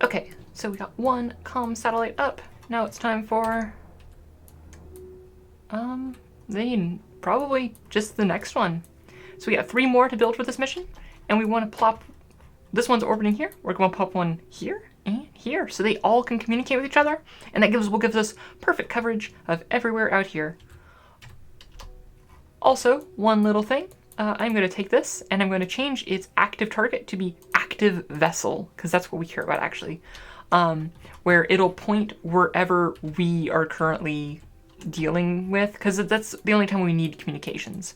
Okay, so we got one comm satellite up. Now it's time for then probably just the next one. So we got 3 more to build for this mission, and we want to plop this one's orbiting here. We're going to pop one here and here, so they all can communicate with each other, and that gives us perfect coverage of everywhere out here. Also, one little thing. I'm going to take this and I'm going to change its active target to be active vessel, because that's what we care about actually. Where it'll point wherever we are currently dealing with, because that's the only time we need communications.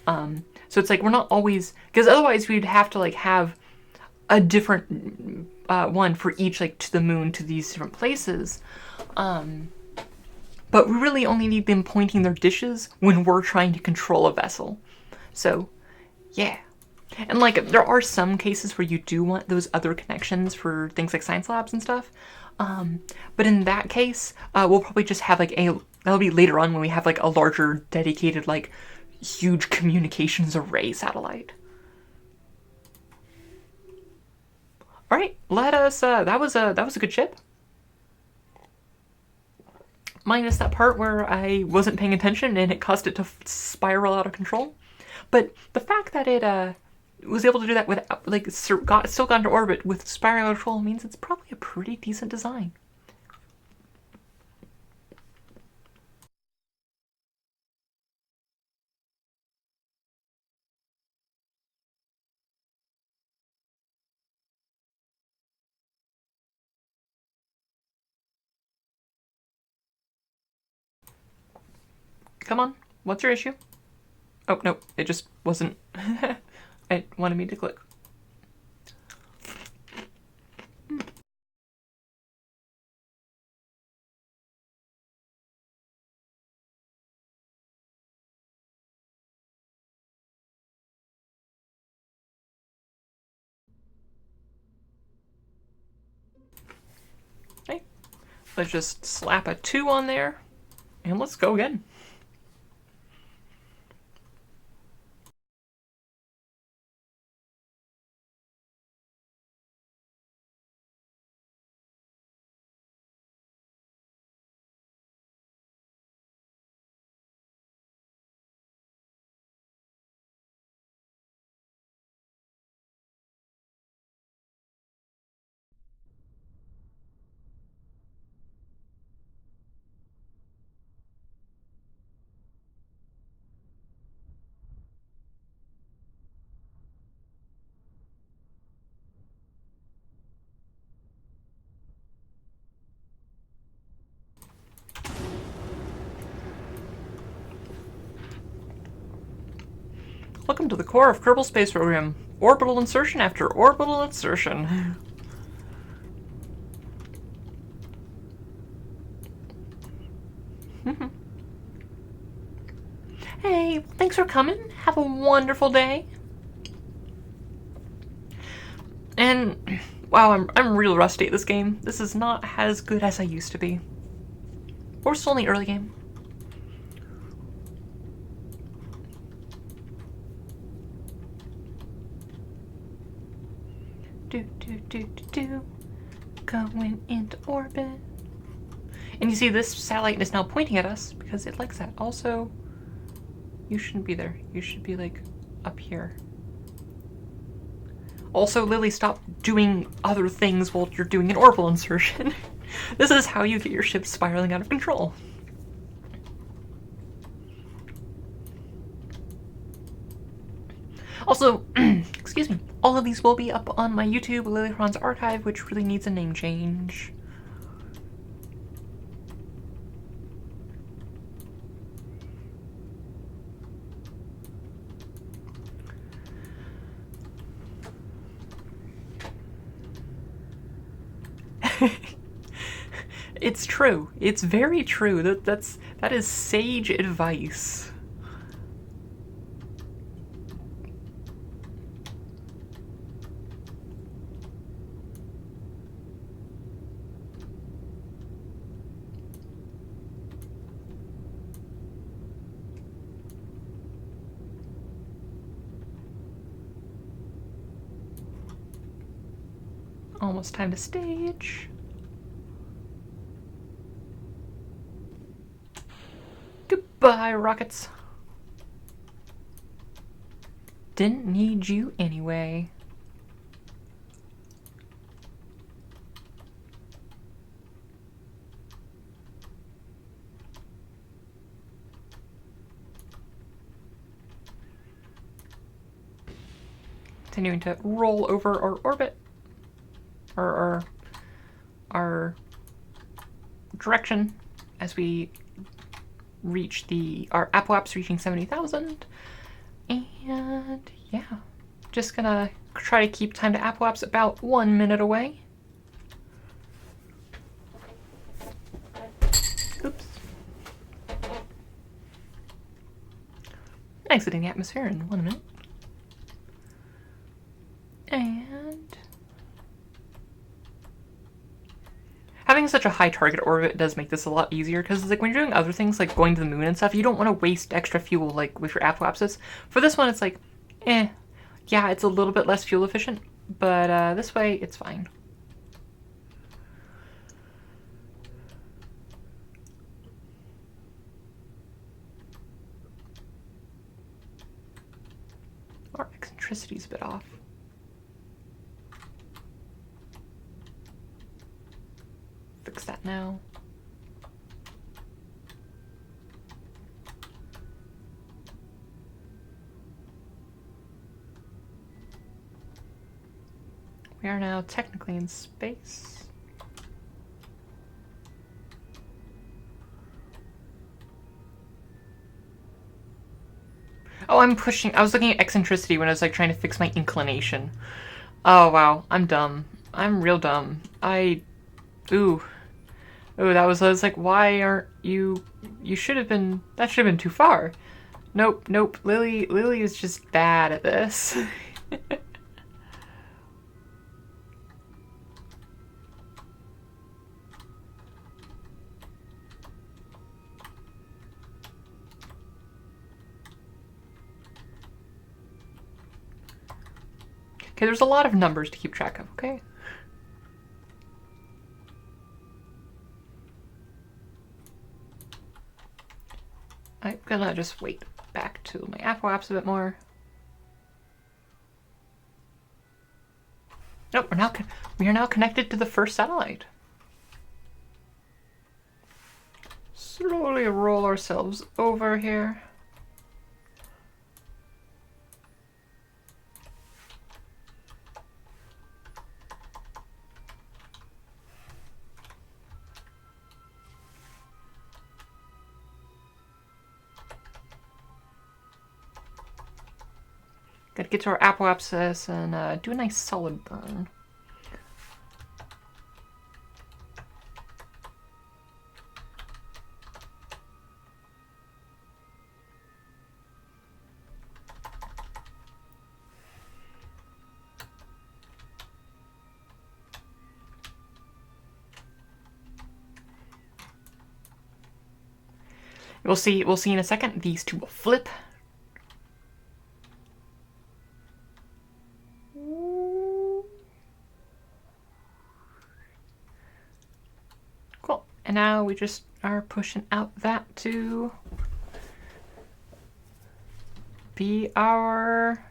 So it's like we're not always, because otherwise we'd have to like have a different one for each, like to the moon, to these different places. But we really only need them pointing their dishes when we're trying to control a vessel. So, yeah. And like, there are some cases where you do want those other connections for things like science labs and stuff. But in that case, we'll probably just have like that'll be later on when we have like a larger dedicated, like, huge communications array satellite. All right, let us. That was a good ship. Minus that part where I wasn't paying attention and it caused it to spiral out of control. But the fact that it was able to do that without, like, still got into orbit with spiral control means it's probably a pretty decent design. Come on, what's your issue? Oh, no, it just wasn't. It wanted me to click. Hey, let's just slap a 2 on there, and let's go again. Welcome to the core of Kerbal Space Program. Orbital insertion after orbital insertion. Hey, thanks for coming. Have a wonderful day. And wow, I'm real rusty at this game. This is not as good as I used to be. We're still in the early game. Going into orbit. And you see this satellite is now pointing at us because it likes that. Also, you shouldn't be there. You should be like up here. Also, Lily, stop doing other things while you're doing an orbital insertion. This is how you get your ship spiraling out of control. Also, excuse me, all of these will be up on my YouTube, Lilycron's Archive, which really needs a name change. It's true. It's very true. That is sage advice. Almost time to stage. Goodbye, rockets. Didn't need you anyway. Continuing to roll over our orbit, or our direction as we reach our apoapse reaching 70,000. And yeah, just gonna try to keep time to apoapse about 1 minute away. Oops. Exiting the atmosphere in 1 minute. And having such a high target orbit does make this a lot easier, because it's like when you're doing other things like going to the moon and stuff, you don't want to waste extra fuel like with your apoapses. For this one, it's like, yeah, it's a little bit less fuel efficient, but this way it's fine. Our eccentricity's a bit off. Fix that now. We are now technically in space. Oh, I'm pushing. I was looking at eccentricity when I was like trying to fix my inclination. Oh wow, I'm dumb. I'm real dumb. Ooh, I was like, why aren't you? You should have been. That should have been too far. Nope. Lily is just bad at this. Okay, there's a lot of numbers to keep track of, okay? I'm gonna just wait back to my apoapse a bit more. Nope, we are now connected to the first satellite. Slowly roll ourselves over here. Gotta get to our apoapsis and do a nice solid burn. We'll see in a second. These two will flip. Cool. And now we just are pushing out that to be our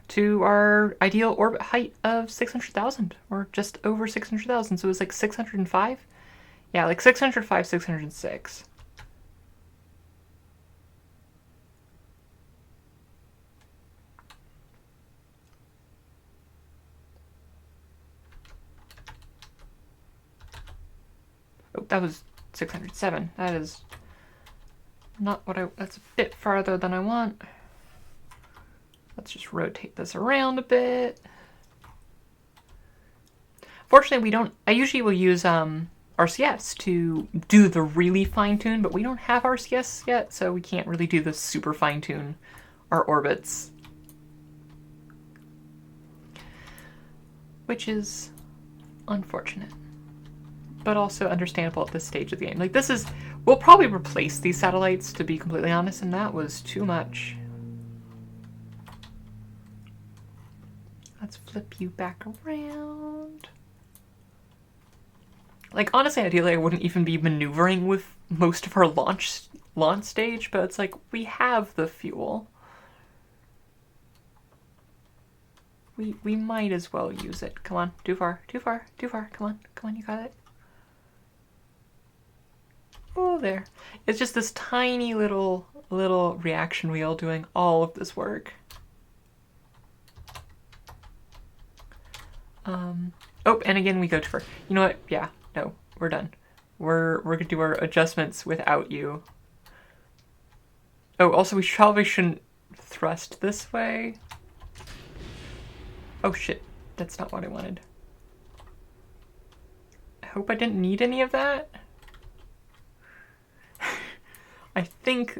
ideal orbit height of 600,000, or just over 600,000. So it was like 605. Yeah, like 605, 606. Oh, that was 607. That is not what that's a bit farther than I want. Let's just rotate this around a bit. Fortunately, I usually will use RCS to do the really fine tune, but we don't have RCS yet, so we can't really do the super fine tune our orbits. Which is unfortunate, but also understandable at this stage of the game. Like, we'll probably replace these satellites, to be completely honest, and that was too much. Let's flip you back around. Like, honestly, ideally, I wouldn't even be maneuvering with most of our launch stage, but it's like, we have the fuel. We might as well use it. Come on, too far, too far, too far. Come on, you got it. Oh, there. It's just this tiny little reaction wheel doing all of this work. Oh, and again we go to her. You know what? Yeah, no, we're done. We're gonna do our adjustments without you. Oh, also we probably shouldn't thrust this way. Oh shit, that's not what I wanted. I hope I didn't need any of that. I think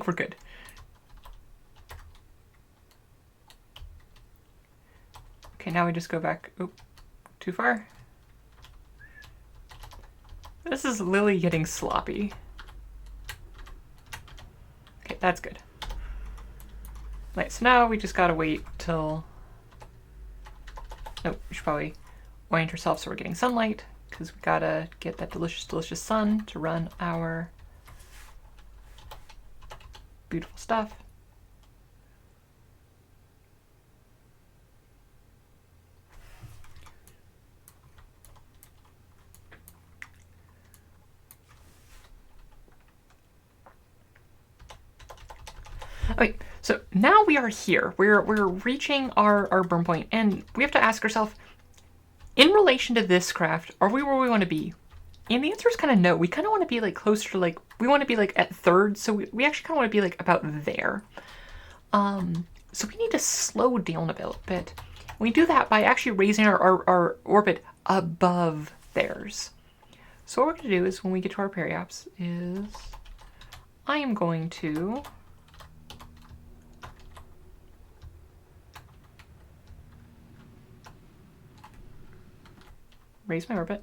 we're good. Okay, now we just go back. Oop, too far. This is Lily getting sloppy. Okay, that's good. Right, so now we just gotta wait till... Nope, we should probably orient ourselves so we're getting sunlight, because we gotta get that delicious, delicious sun to run our beautiful stuff. Okay, so now we are here. We're reaching our burn point, and we have to ask ourselves, in relation to this craft, are we where we want to be? And the answer is kind of no. We kind of want to be like closer to like, we want to be like at third, so we actually kind of want to be like about there. So we need to slow down a bit. We do that by actually raising our orbit above theirs. So what we're going to do is when we get to our periaps is I am going to raise my orbit.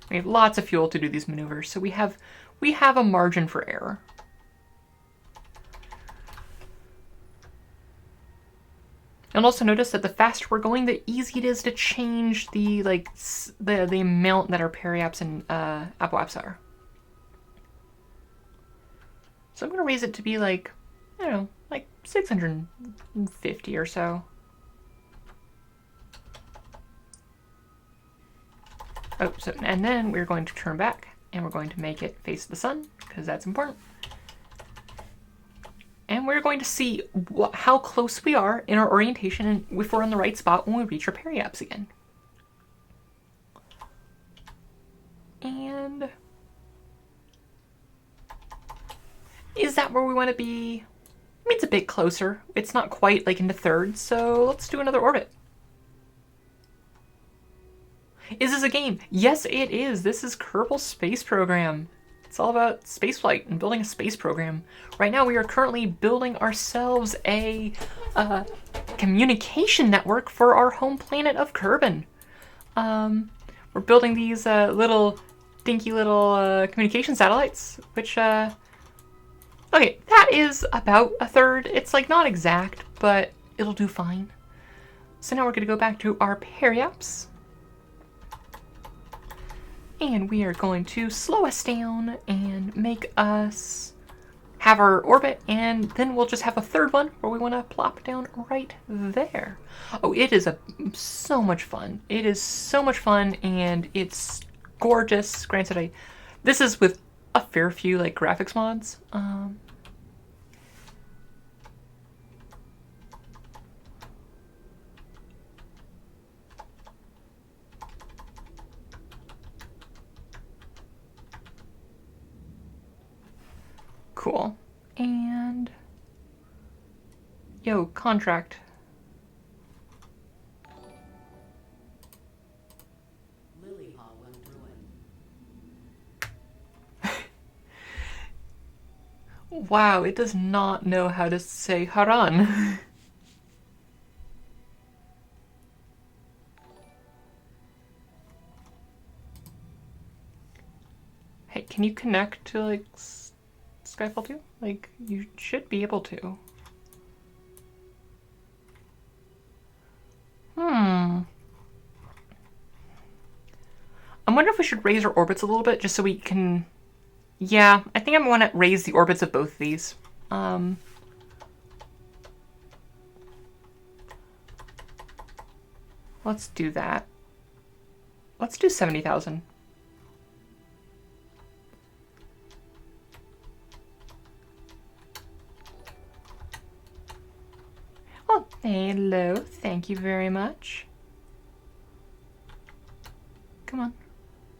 We have lots of fuel to do these maneuvers, so we have a margin for error. And also notice that the faster we're going, the easy it is to change the the amount that our periaps and apoaps are. So I'm gonna raise it to be like, I don't know, like 650 or so. Oh, so, and then we're going to turn back and we're going to make it face the sun because that's important. And we're going to see how close we are in our orientation and if we're in the right spot when we reach our periaps again. And is that where we want to be? I mean, it's a bit closer. It's not quite like into third, so let's do another orbit. Is this a game? Yes, it is. This is Kerbal Space Program. It's all about spaceflight and building a space program. Right now, we are currently building ourselves a communication network for our home planet of Kerbin. We're building these little dinky little communication satellites, which okay, that is about a third. It's like not exact, but it'll do fine. So now we're going to go back to our periaps. And we are going to slow us down and make us have our orbit, and then we'll just have a third one where we want to plop down right there. Oh, it is so much fun. It is so much fun, and it's gorgeous. Granted, this is with a fair few like graphics mods. Cool. And yo, contract. Wow, it does not know how to say Haran. can you connect to, like, Skyfall 2? Like, you should be able to. I wonder if we should raise our orbits a little bit just so we can... Yeah, I think I want to raise the orbits of both of these. Let's do that. Let's do 70,000. Oh, hello. Thank you very much. Come on.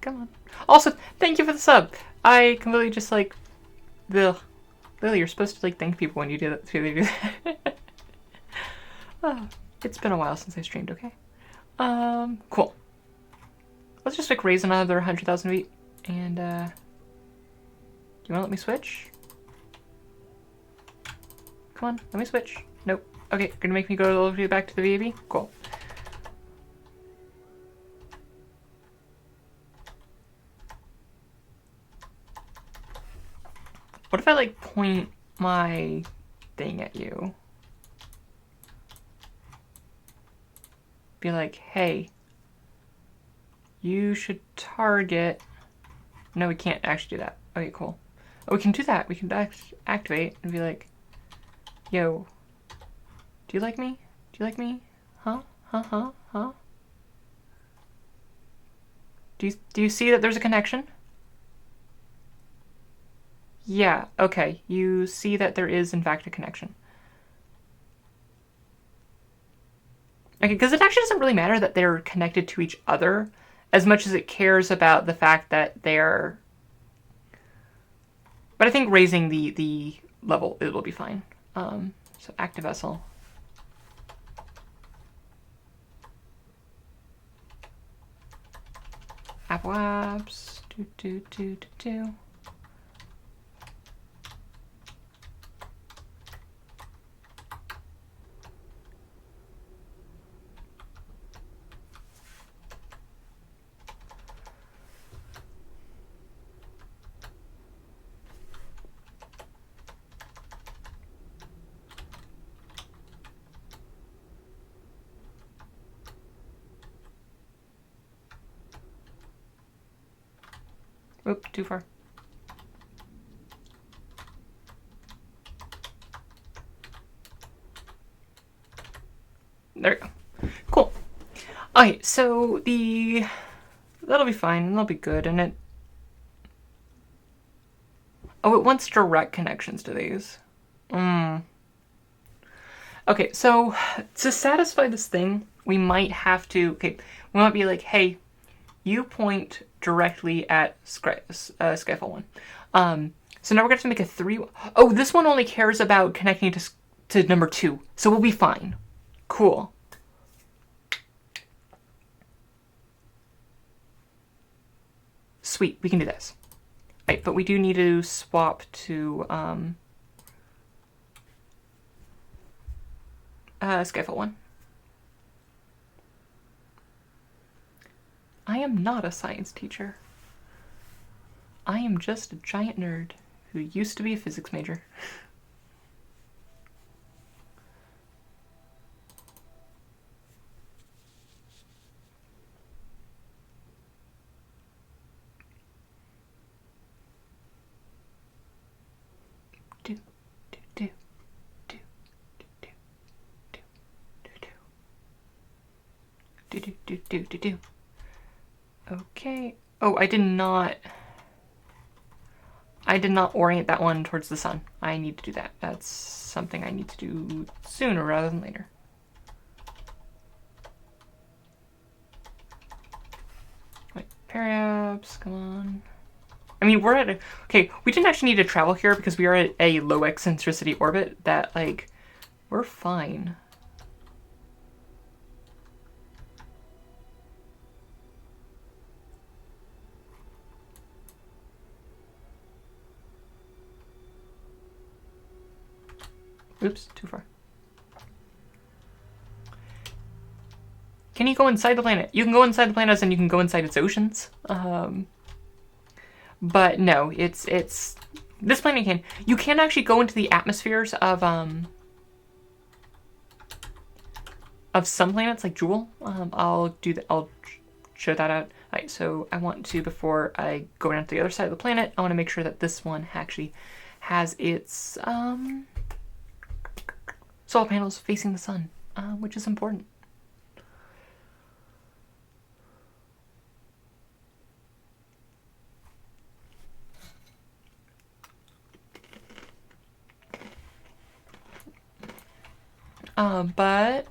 Come on. Also, thank you for the sub. I completely just like... Ugh. Lily, you're supposed to like thank people when you do that. Oh, it's been a while since I streamed, okay? Cool. Let's just like raise another 100,000 feet. And, do you wanna let me switch? Come on, let me switch. Nope. Okay, you're gonna make me go all the way back to the VAB? Cool. What if I like point my thing at you? Be like, hey, you should target... No, we can't actually do that. Okay, cool. Oh, we can do that. We can activate and be like, yo, do you like me? Do you like me? Huh? Huh? Huh? Huh? Do you see that there's a connection? Yeah, okay. You see that there is, in fact, a connection. Okay, because it actually doesn't really matter that they're connected to each other as much as it cares about the fact that they're... But I think raising the level, it will be fine. So active vessel. Apple apps. Do. Oop, too far. There we go. Cool. Okay, so that'll be fine. That'll be good, and it... Oh, it wants direct connections to these. Okay, so to satisfy this thing, we might have to... Okay, we might be like, hey, you point directly at Skyfall 1. So now we're going to have to make a 3... Oh, this one only cares about connecting to number 2. So we'll be fine. Cool. Sweet, we can do this. Right, but we do need to swap to Skyfall 1. I am not a science teacher. I am just a giant nerd who used to be a physics major. Do. Okay. Oh, I did not orient that one towards the sun. I need to do that. That's something I need to do sooner rather than later. Wait, periapps, come on. I mean, we're at a... Okay, we didn't actually need to travel here because we are at a low eccentricity orbit that, like, we're fine. Oops, too far. Can you go inside the planet? You can go inside the planet and you can go inside its oceans. But no, it's this planet can. You can actually go into the atmospheres of some planets like Jewel. I'll do that. I'll show that out. All right, so I want to, before I go down to the other side of the planet, I want to make sure that this one actually has its solar panels facing the sun, which is important. But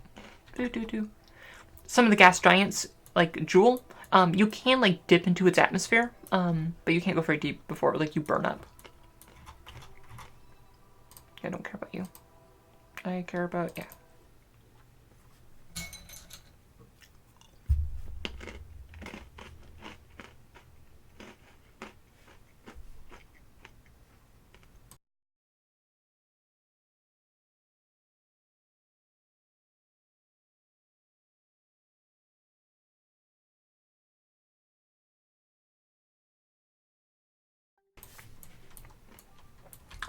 some of the gas giants, like Jewel, you can like dip into its atmosphere, but you can't go very deep before like you burn up. I don't care about you. I care about, yeah.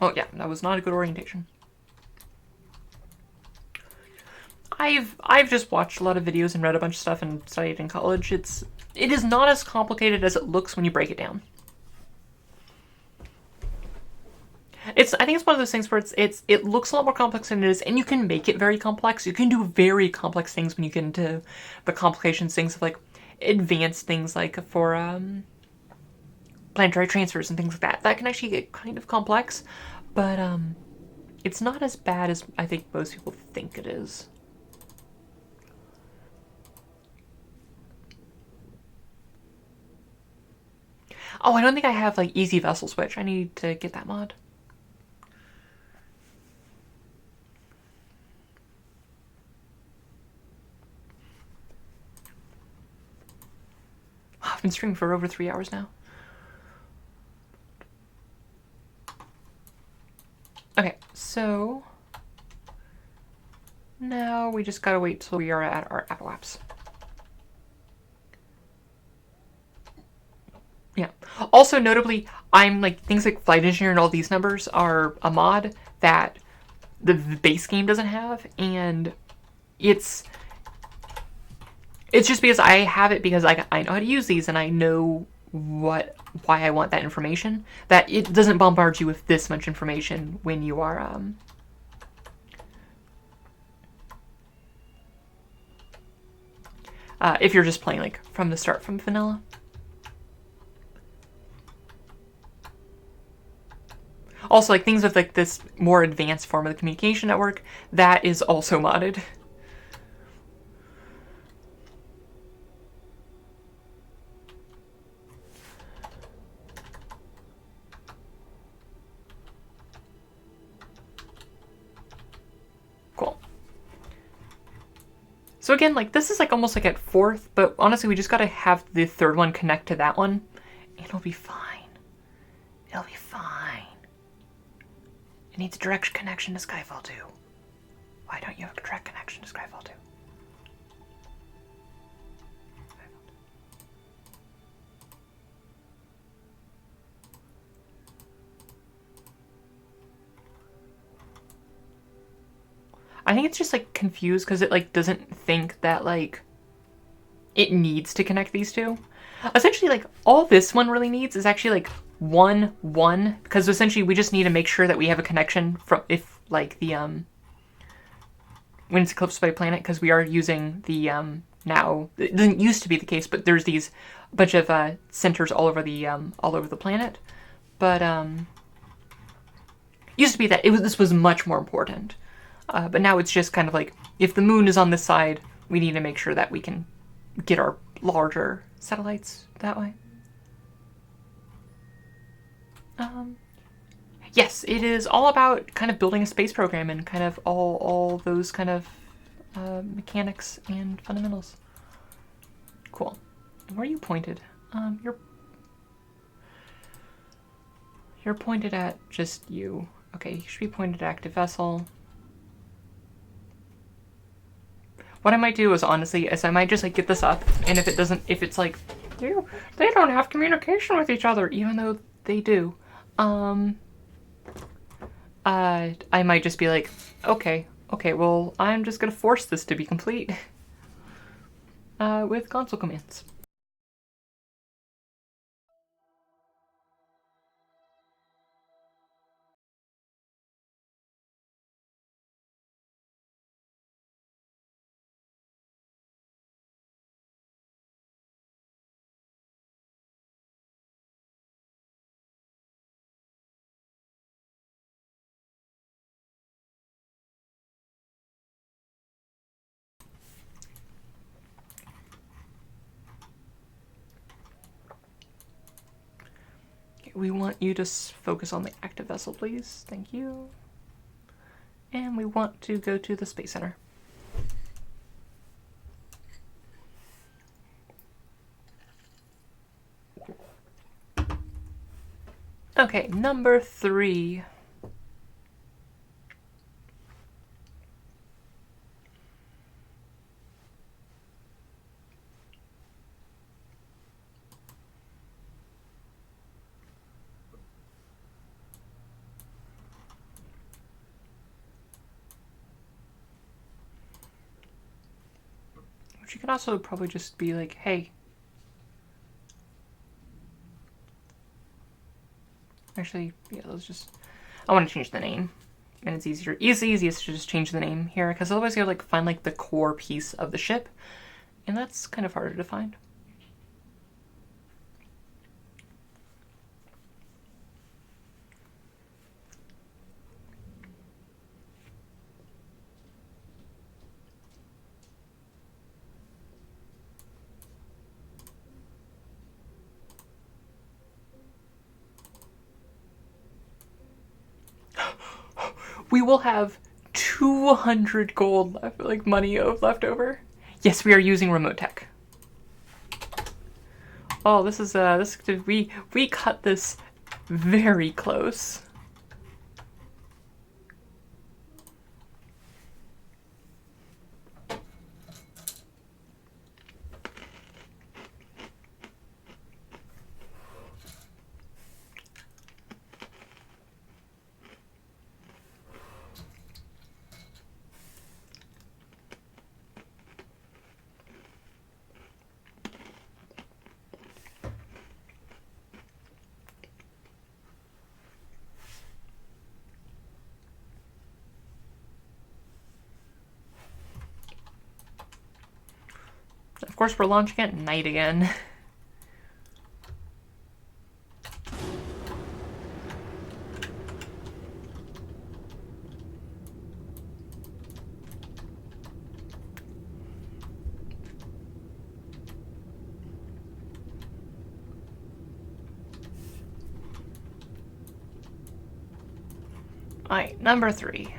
Oh yeah, that was not a good orientation. I've just watched a lot of videos and read a bunch of stuff and studied in college. It is not as complicated as it looks when you break it down. I think it's one of those things where it looks a lot more complex than it is, and you can make it very complex. You can do very complex things when you get into the complications, things of like advanced things like for planetary transfers and things like that. That can actually get kind of complex, but it's not as bad as I think most people think it is. Oh, I don't think I have like easy vessel switch. I need to get that mod. I've been streaming for over 3 hours now. Okay, so now we just gotta wait till we are at our apoapse. Yeah. Also, notably, I'm like things like flight engineer and all these numbers are a mod that the base game doesn't have, and it's just because I have it because I know how to use these and I know why I want that information, that it doesn't bombard you with this much information when you are if you're just playing like from the start from vanilla. Also, like things with like this more advanced form of the communication network, that is also modded. Cool. So again, like this is like almost like at fourth, but honestly, we just gotta have the third one connect to that one. It'll be fine. It'll be fine. It needs a direct connection to Skyfall 2. Why don't you have a direct connection to Skyfall 2? I think it's just like confused because it like doesn't think that like it needs to connect these two. Essentially, like all this one really needs is actually like 1, because essentially we just need to make sure that we have a connection from if like the when it's eclipsed by a planet, because we are using the now it didn't used to be the case, but there's these bunch of centers all over the planet, but used to be that this was much more important. But now it's just kind of like, if the moon is on this side, we need to make sure that we can get our larger satellites that way. Yes, it is all about kind of building a space program and kind of all those kind of mechanics and fundamentals. Cool. Where are you pointed? You're pointed at just you. Okay, you should be pointed at active vessel. What I might do is honestly, I might just like get this up, and if it's like they don't have communication with each other, even though they do. I might just be like, okay, well, I'm just gonna force this to be complete with console commands. We want you to focus on the active vessel, please. Thank you. And we want to go to the Space Center. Okay, number 3. Which you can also probably just be like, hey. Actually, yeah, let's just... I want to change the name. And it's easier. It's easiest to just change the name here, because otherwise you have to like find like the core piece of the ship. And that's kind of harder to find. We will have 200 gold left, like money left over. Yes, we are using remote tech. Oh, this is we cut this very close. Of course, we're launching at night again. Alright, number 3.